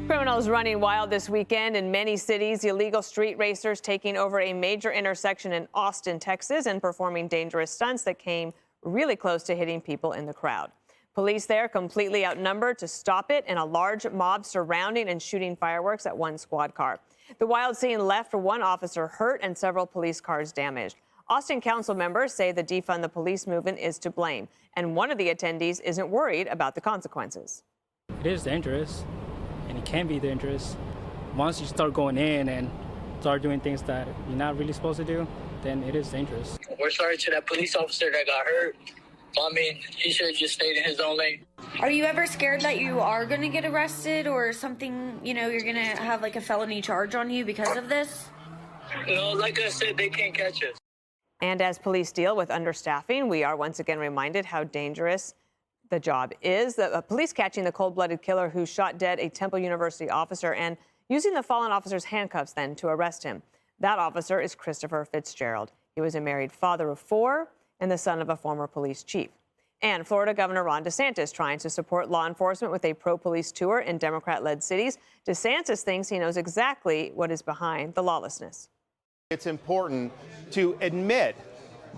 Criminals running wild this weekend in many cities. Illegal street racers taking over a major intersection in Austin, Texas, and performing dangerous stunts that came really close to hitting people in the crowd. Police there completely outnumbered to stop it, and a large mob surrounding and shooting fireworks at one squad car. The wild scene left one officer hurt and several police cars damaged. Austin council members say the defund the police movement is to blame, and one of the attendees isn't worried about the consequences. It is dangerous, and it can be dangerous. Once you start going in and start doing things that you're not really supposed to do, then it is dangerous. We're sorry to that police officer that got hurt. I mean, he should have just stayed in his own lane. Are you ever scared that you are going to get arrested or something, you're going to have like a felony charge on you because of this? No, like I said, they can't catch us. And as police deal with understaffing, we are once again reminded how dangerous the job is. The police catching the cold-blooded killer who shot dead a Temple University officer and using the fallen officer's handcuffs then to arrest him. That officer is Christopher Fitzgerald. He was a married father of 4 and the son of a former police chief. And Florida Governor Ron DeSantis trying to support law enforcement with a pro-police tour in Democrat-led cities. DeSantis thinks he knows exactly what is behind the lawlessness. It's important to admit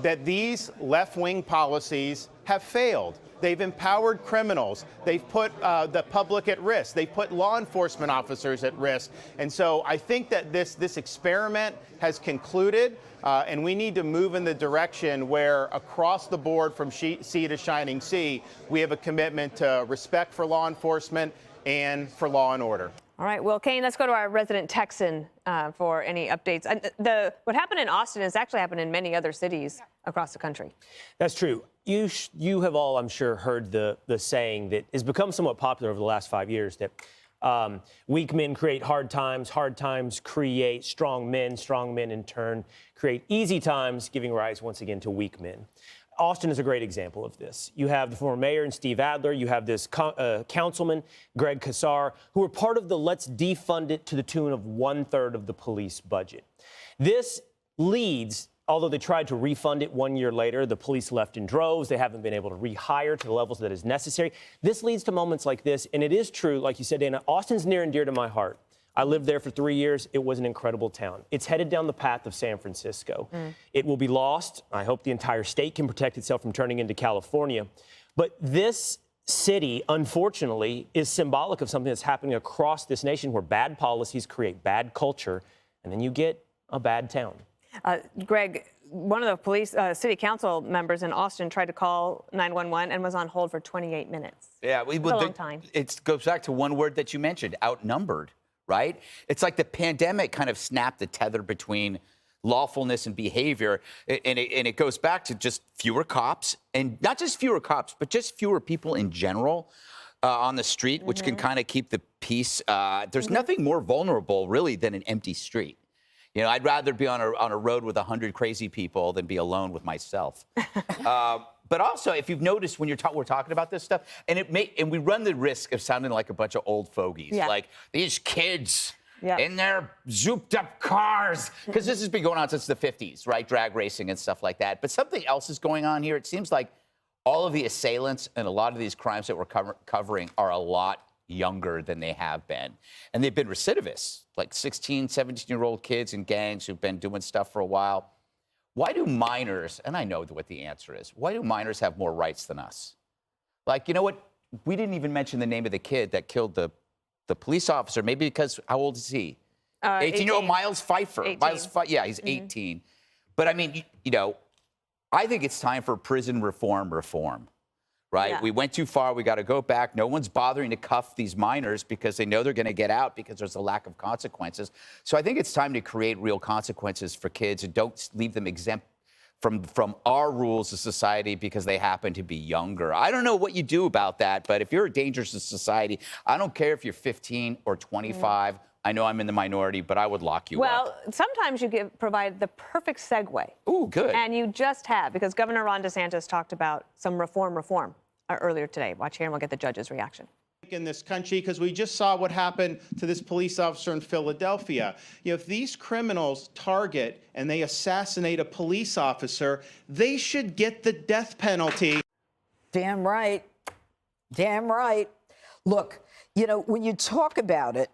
that these left-wing policies have failed. They've empowered criminals. They've put the public at risk. They've put law enforcement officers at risk. And so I think that this experiment has concluded, and we need to move in the direction where across the board from sea to shining sea, we have a commitment to respect for law enforcement and for law and order. All right, well, Kane, let's go to our resident Texan for any updates. What happened in Austin has actually happened in many other cities across the country. That's true. You have all, I'm sure, heard the saying that has become somewhat popular over the last 5 years, that weak men create hard times create strong men in turn create easy times, giving rise once again to weak men. Austin is a great example of this. You have the former mayor and Steve Adler. You have this councilman, Greg Casar, who were part of the let's defund it to the tune of 1/3 of the police budget. This leads, although they tried to refund it 1 year later, the police left in droves. They haven't been able to rehire to the levels that is necessary. This leads to moments like this. And it is true, like you said, Dana, Austin's near and dear to my heart. I lived there for 3 years. It was an incredible town. It's headed down the path of San Francisco. It will be lost. I hope the entire state can protect itself from turning into California. But this city, unfortunately, is symbolic of something that's happening across this nation where bad policies create bad culture, and then you get a bad town. Greg, one of the city council members in Austin tried to call 911 and was on hold for 28 minutes. Yeah, a long time. It goes back to one word that you mentioned, outnumbered. Right? It's like the pandemic kind of snapped the tether between lawfulness and behavior. And it goes back to just fewer cops, and not just fewer cops, but just fewer people in general on the street, which can kind of keep the peace. There's nothing more vulnerable, really, than an empty street. I'd rather be on a road with 100 crazy people than be alone with myself. But also, if you've noticed when we're talking about this stuff, and we run the risk of sounding like a bunch of old fogies, like these kids in their zooped-up cars, because this has been going on since the 50s, right? Drag racing and stuff like that. But something else is going on here. It seems like all of the assailants and a lot of these crimes that we're covering are a lot younger than they have been. And they've been recidivists, like 16, 17-year-old kids in gangs who've been doing stuff for a while. Why do minors, and I know what the answer is, why do minors have more rights than us? Like, you know what? We didn't even mention the name of the kid that killed the police officer, maybe because, how old is he? 18-year-old Miles Pfeiffer. 18. Yeah, he's 18. But I mean, I think it's time for prison reform, right? Yeah. We went too far. We got to go back. No one's bothering to cuff these minors because they know they're going to get out because there's a lack of consequences. So I think it's time to create real consequences for kids and don't leave them exempt from our rules of society because they happen to be younger. I don't know what you do about that, but if you're a danger to society, I don't care if you're 15 or 25. I know I'm in the minority, but I would lock you up. Well, sometimes you provide the perfect segue. Ooh, good. And you just have, because Governor Ron DeSantis talked about some reform earlier today. Watch here and we'll get the judge's reaction. In this country, because we just saw what happened to this police officer in Philadelphia. If these criminals target and they assassinate a police officer, they should get the death penalty. Damn right. Damn right. Look, you know, when you talk about it,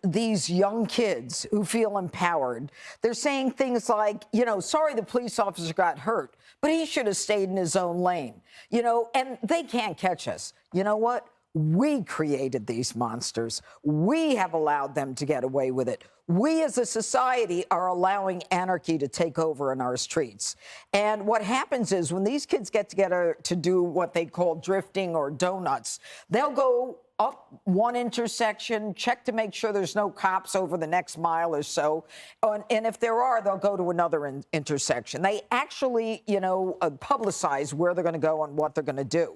these young kids who feel empowered, they're saying things like, you know, sorry the police officer got hurt, but he should have stayed in his own lane, you know, and they can't catch us. You know what? We created these monsters. We have allowed them to get away with it. We as a society are allowing anarchy to take over in our streets. And what happens is when these kids get together to do what they call drifting or donuts, they'll go up one intersection, check to make sure there's no cops over the next mile or so. And if there are, they'll go to another intersection. They actually, you know, publicize where they're going to go and what they're going to do.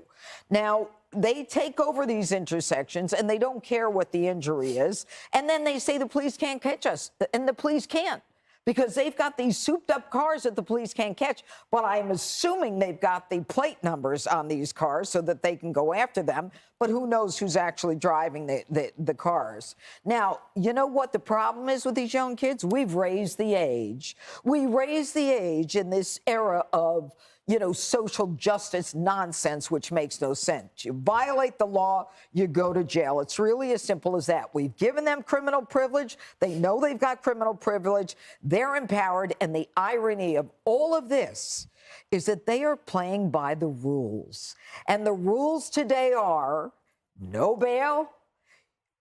Now, they take over these intersections and they don't care what the injury is. And then they say the police can't catch us. And the police can't, because they've got these souped up cars that the police can't catch. But I'm assuming they've got the plate numbers on these cars so that they can go after them. But who knows who's actually driving the cars. Now, you know what the problem is with these young kids? We've raised the age. We raised the age in this era of, you know, social justice nonsense, which makes no sense. You violate the law, you go to jail. It's really as simple as that. We've given them criminal privilege. They know they've got criminal privilege. They're empowered. And the irony of all of this is that they are playing by the rules. And the rules today are no bail.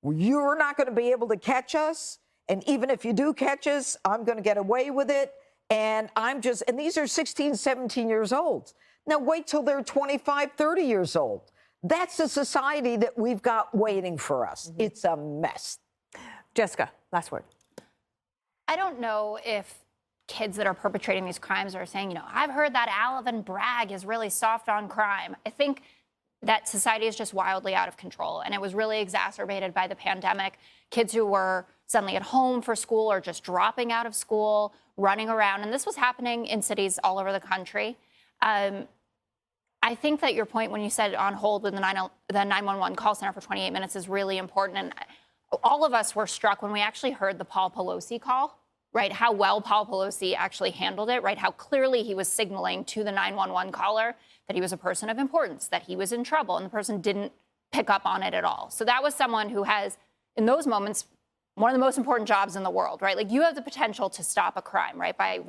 You're not going to be able to catch us. And even if you do catch us, I'm going to get away with it. And and these are 16, 17 years old. Now wait till they're 25, 30 years old. That's the society that we've got waiting for us. Mm-hmm. It's a mess. Jessica, last word. I don't know if kids that are perpetrating these crimes are saying, you know, I've heard that Alvin Bragg is really soft on crime. I think that society is just wildly out of control. And it was really exacerbated by the pandemic. Kids who were suddenly at home for school or just dropping out of school, running around. And this was happening in cities all over the country. I think that your point when you said on hold with the 911 call center for 28 minutes is really important. And all of us were struck when we actually heard the Paul Pelosi call, right? How well Paul Pelosi actually handled it, right? How clearly he was signaling to the 911 caller that he was a person of importance, that he was in trouble, and the person didn't pick up on it at all. So that was someone who has, in those moments, one of the most important jobs in the world, right? Like, you have the potential to stop a crime, right? By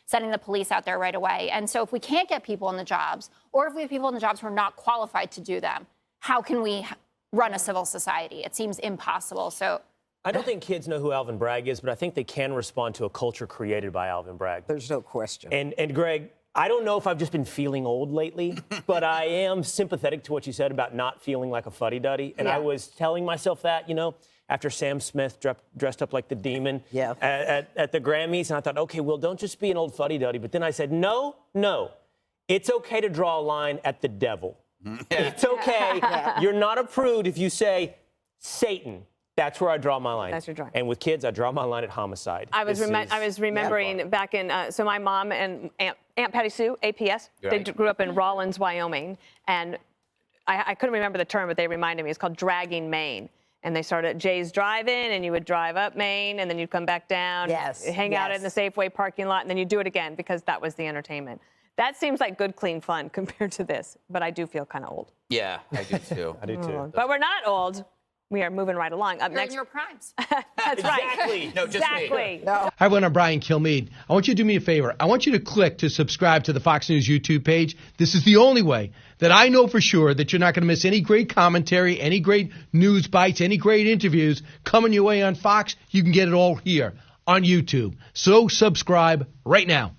sending the police out there right away. And so if we can't get people in the jobs, or if we have people in the jobs who are not qualified to do them, how can we run a civil society? It seems impossible. So I don't think kids know who Alvin Bragg is, but I think they can respond to a culture created by Alvin Bragg. There's no question. And Greg, I don't know if I've just been feeling old lately, but I am sympathetic to what you said about not feeling like a fuddy-duddy. And I was telling myself that, you know, after Sam Smith dressed up like the demon at the Grammys. And I thought, okay, well, don't just be an old fuddy-duddy. But then I said, no, it's okay to draw a line at the devil. It's okay. You're not a prude if you say Satan. That's where I draw my line. That's your drawing. And with kids, I draw my line at homicide. I was remembering back in, so my mom and Aunt Patty Sue, APS, they grew up in Rawlins, Wyoming. And I couldn't remember the term, but they reminded me. It's called dragging Maine. And they started at Jay's Drive-In, and you would drive up Maine, and then you'd come back down, hang out in the Safeway parking lot, and then you'd do it again because that was the entertainment. That seems like good, clean fun compared to this, but I do feel kind of old. Yeah, I do too. I do too. But we're not old. We are moving right along. Up you're next, in your primes. That's right. No, just exactly. me. No. Hi, everyone. I'm Brian Kilmeade. I want you to do me a favor. I want you to click to subscribe to the Fox News YouTube page. This is the only way that I know for sure that you're not going to miss any great commentary, any great news bites, any great interviews coming your way on Fox. You can get it all here on YouTube. So subscribe right now.